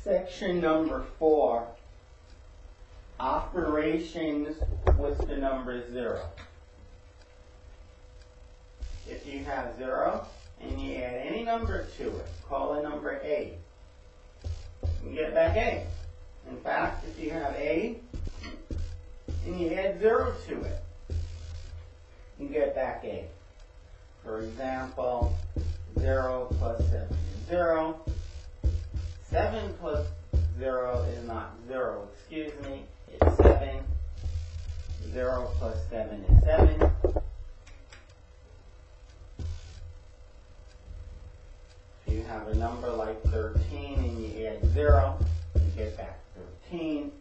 Section number 4, operations with the number 0. If you have 0 and you add any number to it, call a number A, you get back A. In fact, if you have A and you add 0 to it, you get back A. For example, 0 plus 7 is 0. 7 plus 0 is not 0, excuse me, it's 7. 0 plus 7 is 7. If you have a number like 13 and you add 0, you get back 13.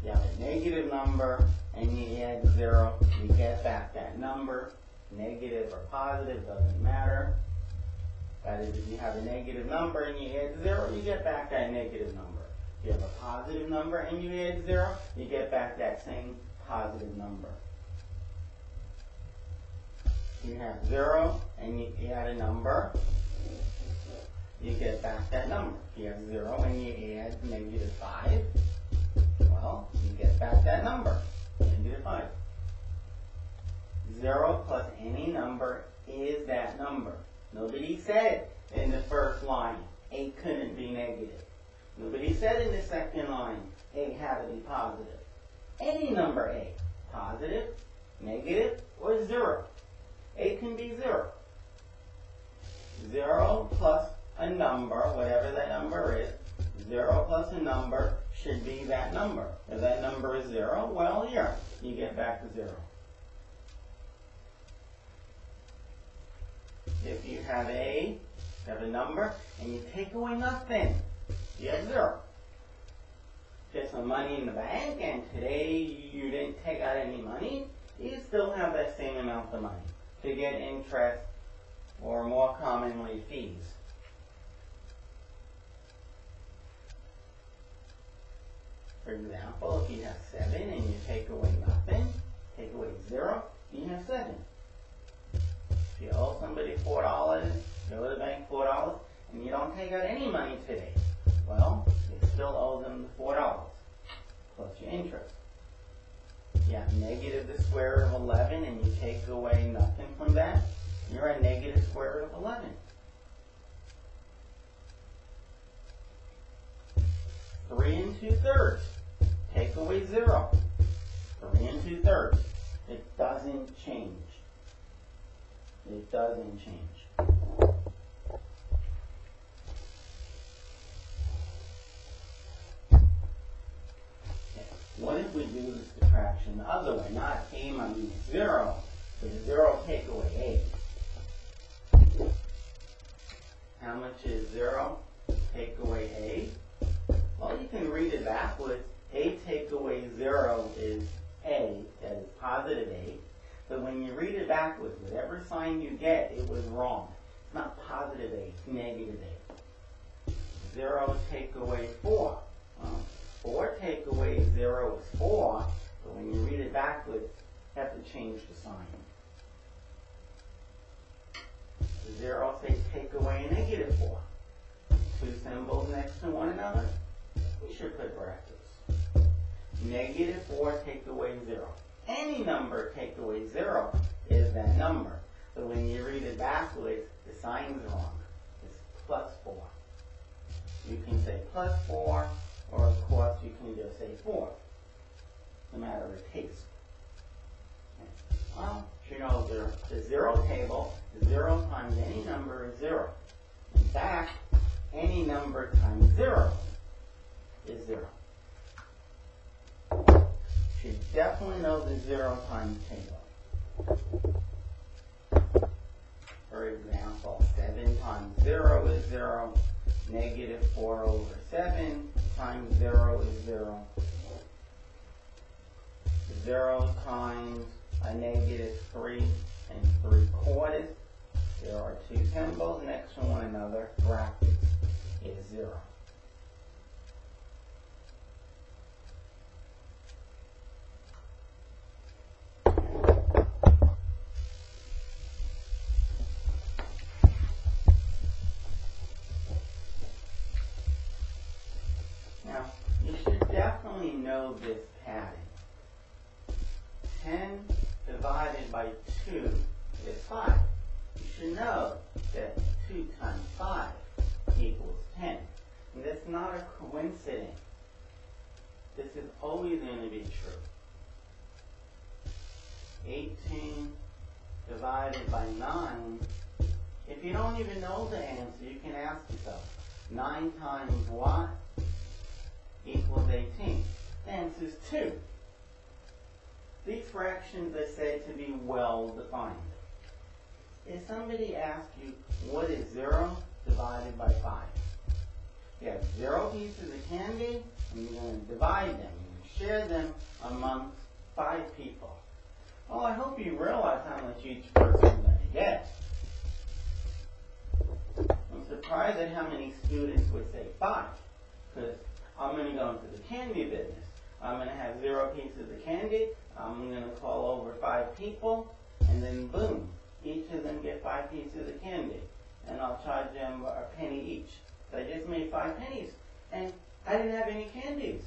You have a negative number and you add 0, you get back that number. Negative or positive, doesn't matter. That is, if you have a negative number and you add 0, you get back that negative number. If you have a positive number and you add 0, you get back that same positive number. If you have 0 and you add a number, you get back that number. If you have 0 and you add negative 5, well, you get back that number, negative 5. 0 plus any number is that number. Nobody said in the first line A couldn't be negative. Nobody said in the second line A had to be positive. Any number A, positive, negative, or 0. A can be 0. 0 plus a number, whatever that number is, 0 plus a number should be that number. If that number is 0, well, yeah, you get back to 0. If you have a number, and you take away nothing, you have 0. Get some money in the bank, and today you didn't take out any money, you still have that same amount of money to get interest, or more commonly, fees. For example, if you have 7 and you take away nothing, take away 0, you have 7. If you owe somebody $4, go to the bank $4, and you don't take out any money today, well, you still owe them the $4 plus your interest. If you have negative the square root of 11 and you take away nothing from that, you're a negative square root of 11. 3 2/3. Take away 0. 3 2/3. It doesn't change. It doesn't change. Okay. What if we do the subtraction the other way? Not A minus 0, but 0 take away A. How much is 0 take away A? Well, you can read it backwards. A take away 0 is A, that is positive A. But when you read it backwards, whatever sign you get, it was wrong. It's not positive A, it's negative A. 0 take away 4. Well, 4 take away 0 is 4, but when you read it backwards, you have to change the sign. 0 take away a negative 4. Two symbols next to one another, we should put brackets. Negative 4 take away 0. Any number take away 0 is that number. But when you read it backwards, the sign's wrong. It's plus 4. You can say plus 4, or of course you can just say 4. No matter the case. Well, you know the 0 table, 0 times any number is 0. In fact, any number times 0 is 0. You should definitely know the 0 times table. For example, 7 times 0 is 0. Negative 4 over 7 times 0 is 0. 0 times a negative 3 3/4. There are two symbols next to one another. Brackets is 0. know this pattern. 10 divided by 2 is 5. You should know that 2 times 5 equals 10. And that's not a coincidence. This is always going to be true. 18 divided by 9. If you don't even know the answer, you can ask yourself, 9 times what equals 18? The answer is 2. These fractions are said to be well defined. If somebody asks you, what is 0 divided by 5? You have 0 pieces of candy, and you're going to divide them. You're going to share them amongst 5 people. Well, I hope you realize how much each person is going to get. I'm surprised at how many students would say 5, because I'm going to go into the candy business. I'm going to have 0 pieces of candy. I'm going to call over 5 people, and then boom, each of them get 5 pieces of candy, and I'll charge them a penny each. So I just made 5 pennies, and I didn't have any candies.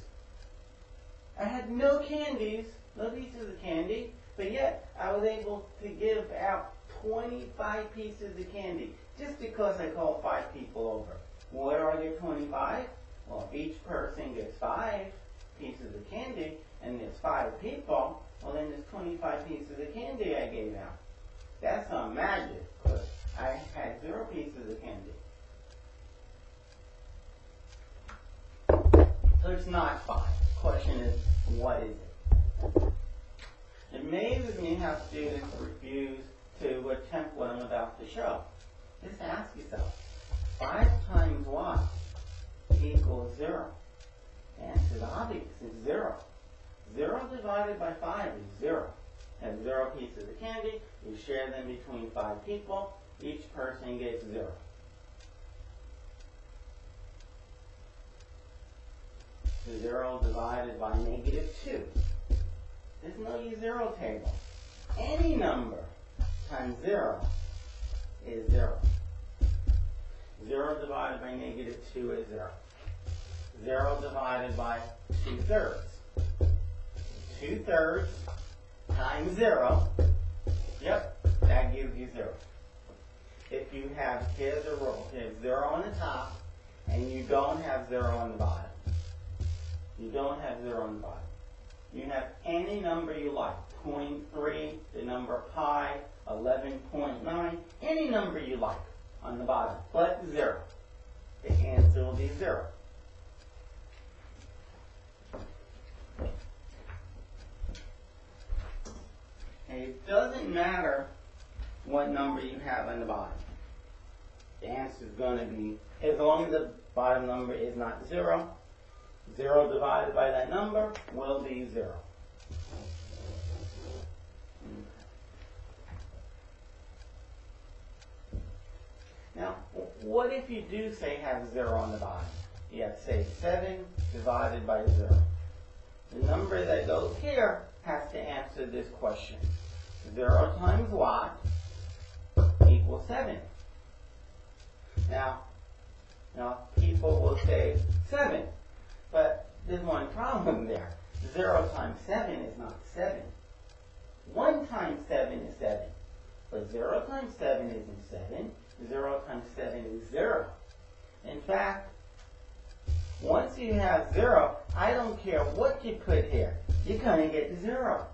I had no candies, no pieces of candy, but yet I was able to give out 25 pieces of candy just because I called 5 people over. Where do I get 25? Well, if each person gets 5 pieces of candy and there's 5 people, well then there's 25 pieces of candy I gave out. That's not magic, because I had 0 pieces of candy. So it's not 5. The question is, what is it? It amazes me how students refuse to attempt what I'm about to show. Just ask yourself, 5 times what equals 0? The answer is obvious, it's 0. 0 divided by 5 is 0. Have 0 pieces of candy, you share them between 5 people, each person gets 0. So 0 divided by -2. There's no 0 table. Any number times 0 is 0. 0 divided by -2 is 0. 0 divided by 2/3. 2/3 times 0, yep, that gives you 0. If you have, here's a rule, you have 0 on the top, and you don't have 0 on the bottom. You don't have 0 on the bottom. You have any number you like, 0.3, the number pi, 11.9, any number you like on the bottom, but 0. The answer will be 0. And it doesn't matter what number you have on the bottom. The answer is going to be, as long as the bottom number is not 0, 0 divided by that number will be 0. Now, what if you do say have 0 on the bottom? You have, say, 7 divided by 0. The number that goes here has to answer this question. 0 times what equals 7? Now, people will say 7, but there's one problem there. 0 times 7 is not 7. 1 times 7 is 7. But 0 times 7 isn't 7. 0 times 7 is 0. In fact, once you have 0, I don't care what you put here. You're going to get 0.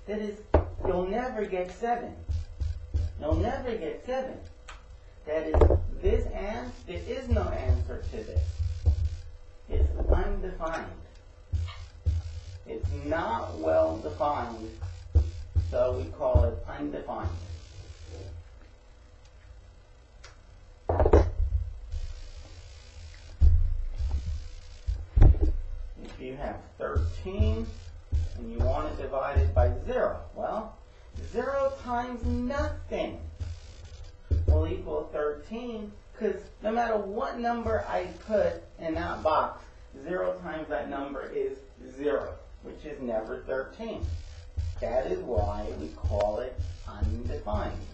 That is, you'll never get 7. You'll never get 7. That is, this answer, there is no answer to this. It's undefined. It's not well defined, so we call it undefined. If you have 13 and you want to divide it by 0, well, 0 times nothing will equal 13, because no matter what number I put in that box, 0 times that number is 0, which is never 13. That is why we call it undefined.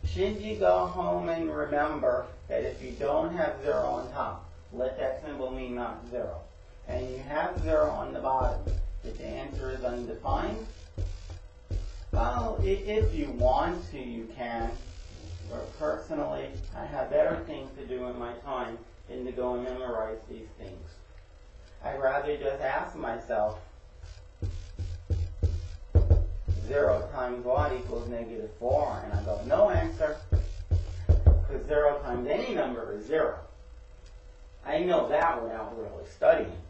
Should you go home and remember that if you don't have 0 on top, let that symbol mean not 0. And you have 0 on the bottom. If the answer is undefined, well, if you want to, you can. But personally, I have better things to do in my time than to go and memorize these things. I'd rather just ask myself, 0 times what equals -4? And I go, no answer, because 0 times any number is 0. I know that without really studying.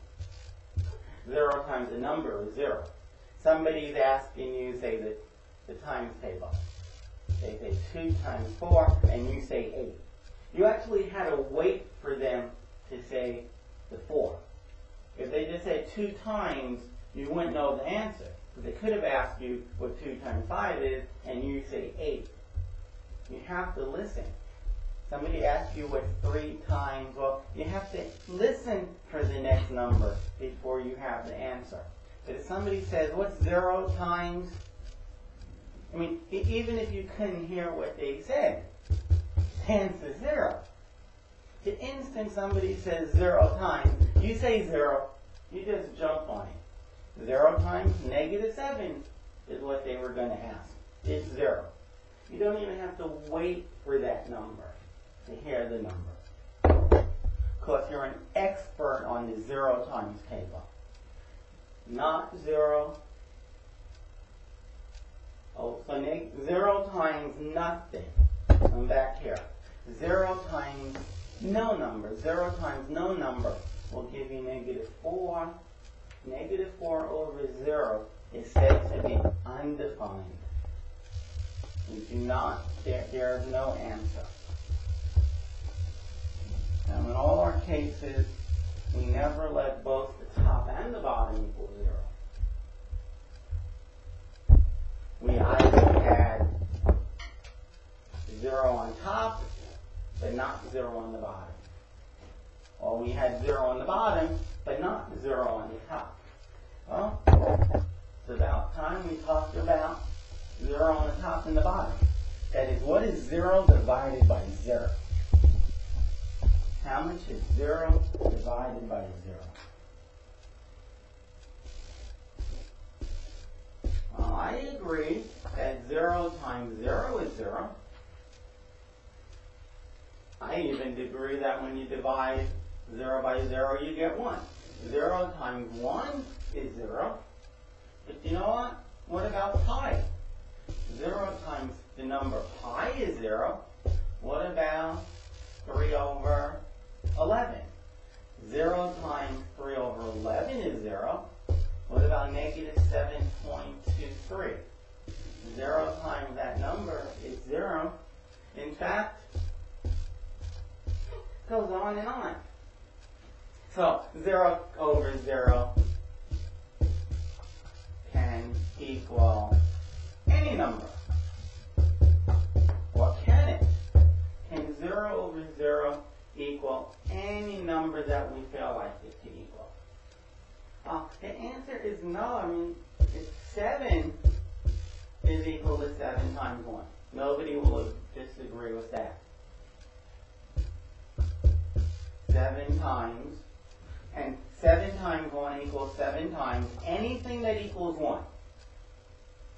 0 times a number is 0. Somebody's asking you, say, the times table. They say 2 times 4, and you say 8. You actually had to wait for them to say the 4. If they just said 2 times, you wouldn't know the answer. Because they could have asked you what 2 times 5 is, and you say 8. You have to listen. Somebody asks you what 3 times, well, you have to listen for the next number before you have the answer. But if somebody says, what's 0 times? I mean, even if you couldn't hear what they said, the answer is 0. The instant somebody says 0 times, you say 0, you just jump on it. 0 times -7 is what they were going to ask. It's 0. You don't even have to wait for that number to hear the number, because you're an expert on the 0 times table. Not 0. Oh, so 0 times nothing. I'm back here. 0 times no number. 0 times no number will give you -4. -4 over 0 is said to be undefined. You do not, there is no answer. Now in all our cases, we never let both the top and the bottom equal 0. We either had 0 on top, but not 0 on the bottom. Or we had 0 on the bottom, but not 0 on the top. Well, it's about time we talked about 0 on the top and the bottom. That is, what is 0 divided by 0? How much is 0 divided by 0? Well, I agree that 0 times 0 is 0. I even agree that when you divide 0 by 0, you get 1. 0 times 1 is 0. But you know what? What about pi? 0 times the number pi is 0. What about 3 over 11? 0 times 3 over 11 is 0. What about -7.23? 0 times that number is 0. In fact, it goes on and on. So 0 over 0 can equal any number. What can it? Can 0 over 0 equal any number that we feel like it to equal? The answer is no. I mean, 7 is equal to 7 times 1. Nobody will disagree with that. 7 times, and 7 times 1 equals 7 times anything that equals 1.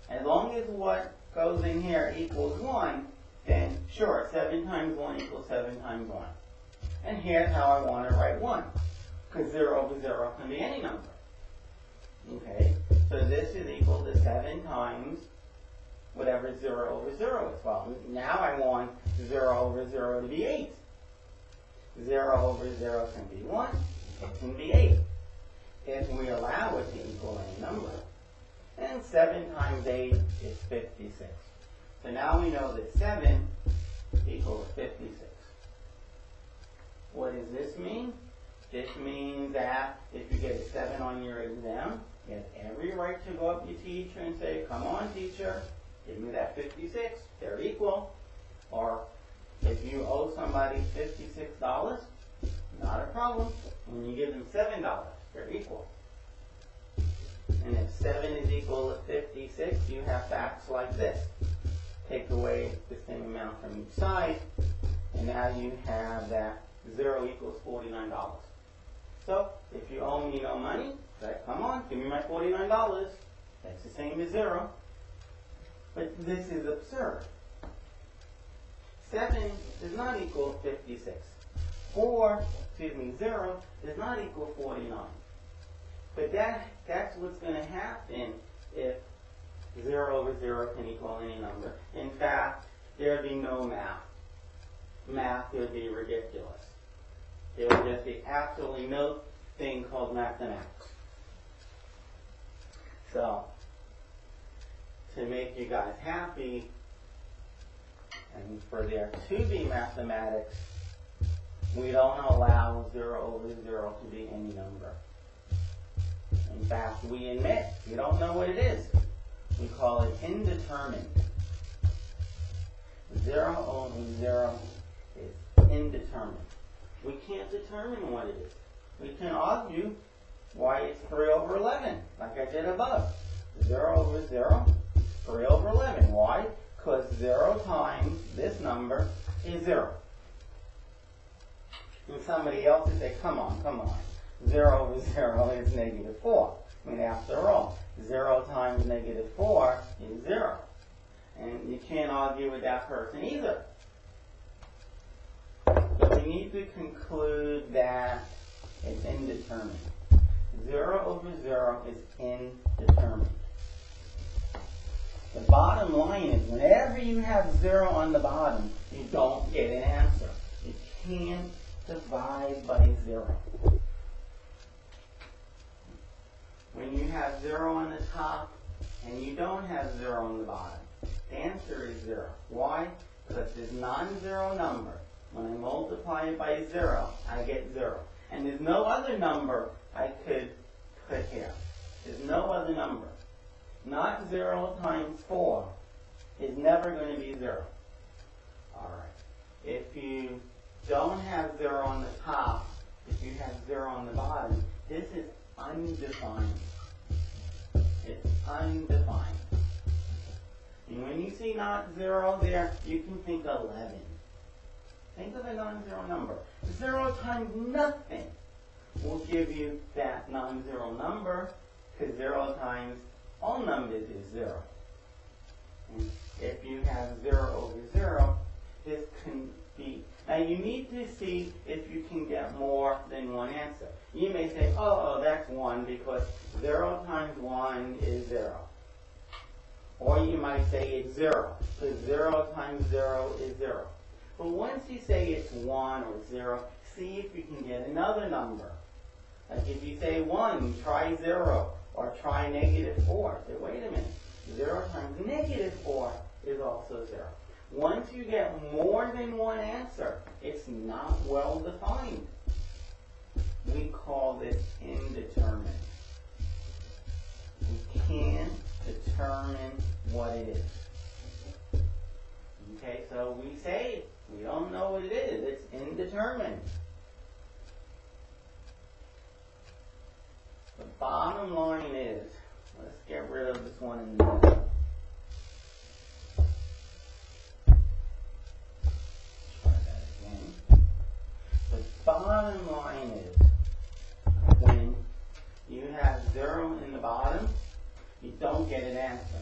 As long as what goes in here equals 1, then sure, 7 times 1 equals 7 times 1. And here's how I want to write 1, because 0 over 0 can be any number. Okay, so this is equal to 7 times whatever 0 over 0 is. Well, now I want 0 over 0 to be 8. 0 over 0 can be 1, it can be 8. If we allow it to equal any number. And 7 times 8 is 56. So now we know that 7 equals 56. What does this mean? This means that if you get a 7 on your exam, you have every right to go up to your teacher and say, come on teacher, give me that 56, they're equal. Or if you owe somebody $56, not a problem. When you give them $7, they're equal. And if 7 is equal to 56, you have facts like this. Take away the same amount from each side, and now you have that 0 equals $49. So, if you owe me no money, say, come on, give me my $49. That's the same as 0. But this is absurd. 7 does not equal 56. 0 does not equal 49. But that's what's going to happen if 0 over 0 can equal any number. In fact, there would be no math. Math would be ridiculous. There would just be absolutely no thing called mathematics. So, to make you guys happy, and for there to be mathematics, we don't allow 0 over 0 to be any number. In fact, we admit we don't know what it is. We call it indeterminate. 0 over 0 is indeterminate. We can't determine what it is. We can argue why it's 3 over 11, like I did above. 0 over 0, 3 over 11. Why? Because 0 times this number is 0. And somebody else would say, come on. 0 over 0 is negative 4. I mean, after all, 0 times negative 4 is 0. And you can't argue with that person either. But we need to conclude that it's indeterminate. 0 over 0 is indeterminate. The bottom line is, whenever you have 0 on the bottom, you don't get an answer. You can't divide by 0. When you have 0 on the top and you don't have 0 on the bottom, the answer is 0. Why? Because this non-zero number, when I multiply it by 0, I get 0. And there's no other number I could put here. There's no other number. Not 0 times 4 is never going to be 0. Alright. If you don't have 0 on the top, if you have 0 on the bottom, this is undefined. It's undefined. And when you see not 0 there, you can think 11. Think of a non-zero number. 0 times nothing will give you that non-zero number, because 0 times all numbers is 0. And if you have 0 over 0, this can be... Now you need to see if you can get more than one answer. You may say, oh, that's 1 because 0 times 1 is 0. Or you might say it's 0 because 0 times 0 is 0. But once you say it's 1 or 0, see if you can get another number. Like if you say 1, try 0, or try negative 4. Say, wait a minute, 0 times negative 4 is also 0. Once you get more than one answer, it's not well defined. We call this indeterminate. We can't determine what it is. Okay, so we say we don't know what it is. It's indeterminate. The bottom line is, let's get rid of this one in the middle. Try that again. The bottom line is, when you have 0 in the bottom, you don't get an answer.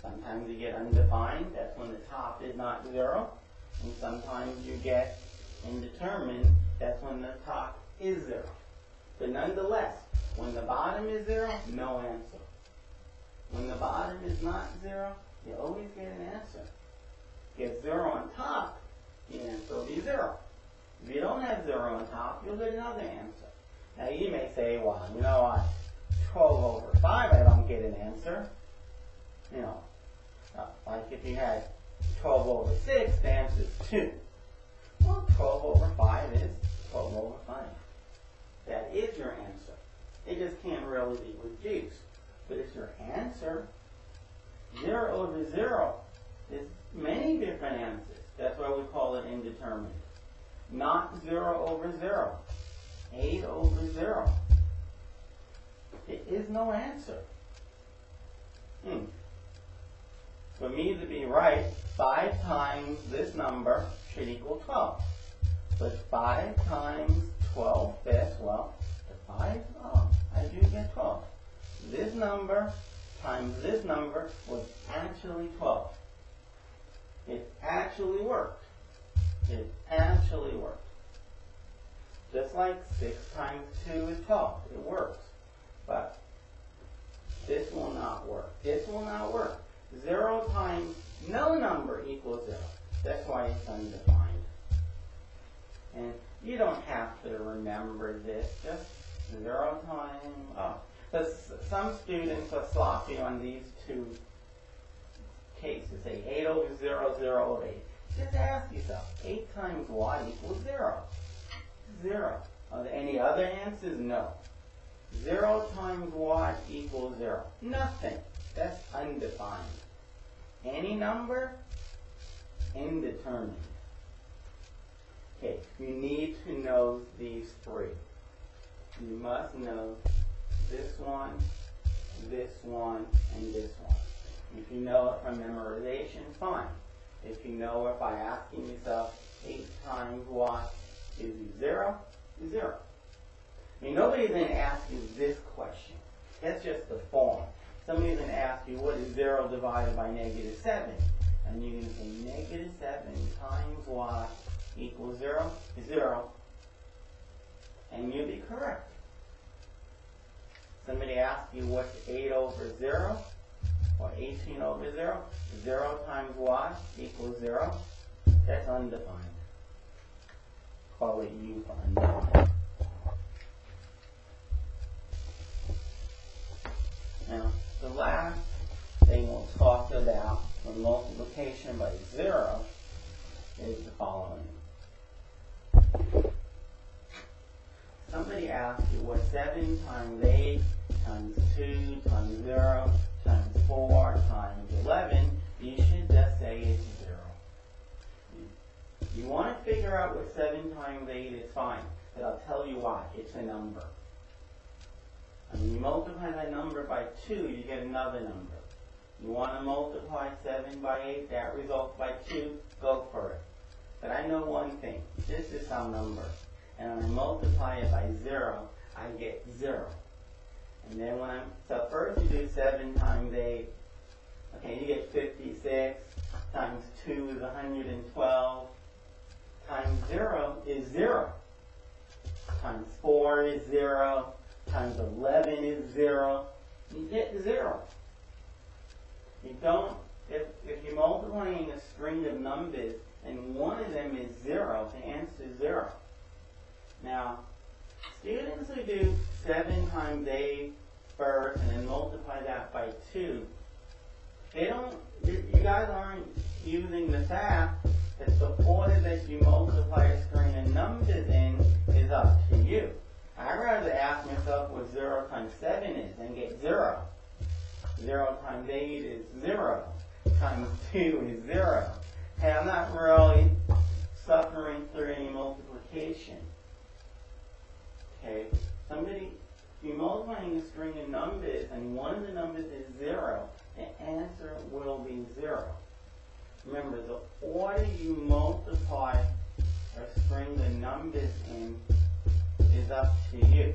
Sometimes you get undefined, that's when the top is not 0. And sometimes you get indeterminate, that's when the top is 0. But nonetheless, when the bottom is 0, no answer. When the bottom is not 0, you always get an answer. Get 0 on top, the answer will be 0. If you don't have 0 on top, you'll get another answer. Now you may say, well, you know what, 12 over 5, I don't get an answer. You know, like if you had 12 over 6, the answer is 2. Well, 12 over 5 is 12 over 5. That is your answer. It just can't really be reduced. But it's your answer. 0 over 0 is many different answers. That's why we call it indeterminate. Not 0 over 0. 8 over 0. It is no answer. For me to be right, 5 times this number should equal 12. But 5 times 12 fifths, well, the 5, I do get 12. This number times this number was actually 12. It actually worked. It actually worked. Just like 6 times 2 is 12. It works. But this will not work. This will not work. 0 times no number equals 0. That's why it's undefined. And you don't have to remember this. Just 0 times, some students are sloppy on these two cases. Say 8 over 0, 0 over 8. Just ask yourself, 8 times y equals 0. 0. Are there any other answers? No. 0 times y equals 0. Nothing. That's undefined. Any number? Indeterminate. Okay, you need to know these three. You must know this one, and this one. If you know it from memorization, fine. If you know it by asking yourself, 8 times y is 0, is 0. I mean, nobody's going to ask you this question. That's just the form. Somebody's going to ask you, what is 0 divided by negative 7? And you're going to say, negative 7 times y equals 0 is 0. And you'll be correct. Somebody asks you, what's 8 over 0? Or 18 over 0? 0 times y equals 0. That's undefined. Call it U for undefined. Now, the last thing we'll talk about for multiplication by 0 is the following. Somebody asks you what 7 times 8 times 2 times 0 times 4 times 11, you should just say it's 0. You want to figure out what 7 times 8 is, fine, but I'll tell you why. It's a number. And when you multiply that number by 2, you get another number. You want to multiply 7 by 8, that results by 2, go for it. But I know one thing. This is some number. And when I multiply it by 0, I get 0. And then so first you do 7 times 8. Okay, you get 56. Times 2 is 112. Times 0 is 0. Times 4 is 0. Times 11 is 0. You get 0. You don't, if you're multiplying a string of numbers and one of them is 0, the answer is 0. Now, students who do 7 times 8 first and then multiply that by 2, you guys aren't using the fact that the order that you multiply a string of numbers in is up to you. I'd rather ask myself what 0 times 7 is and get 0. 0 times 8 is 0. Times 2 is 0. Hey, I'm not really suffering through any multiplication. Okay, if you're multiplying a string of numbers and one of the numbers is 0, the answer will be 0. Remember, the order you multiply a string of numbers in is up to you.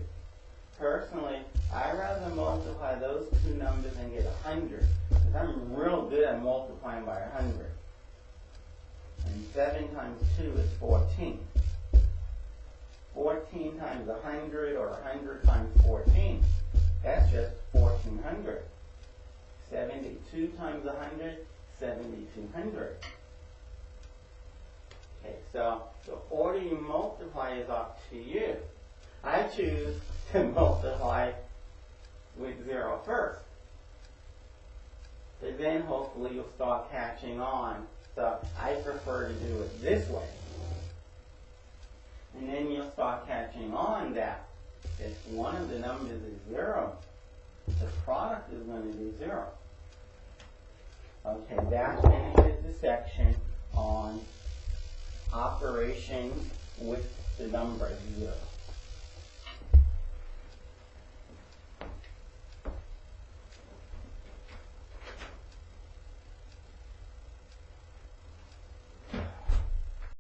Personally, I'd rather multiply those two numbers and get 100, because I'm real good at multiplying by 100. And 7 times 2 is 14. 14 times 100 or 100 times 14, that's just 1400. 72 times 100, 7200. Okay, so the order you multiply is up to you. I choose to multiply with 0 first. But then hopefully you'll start catching on. So I prefer to do it this way. And then you'll start catching on that if one of the numbers is 0, the product is going to be 0. Okay, that finishes the section on operations with the number 0.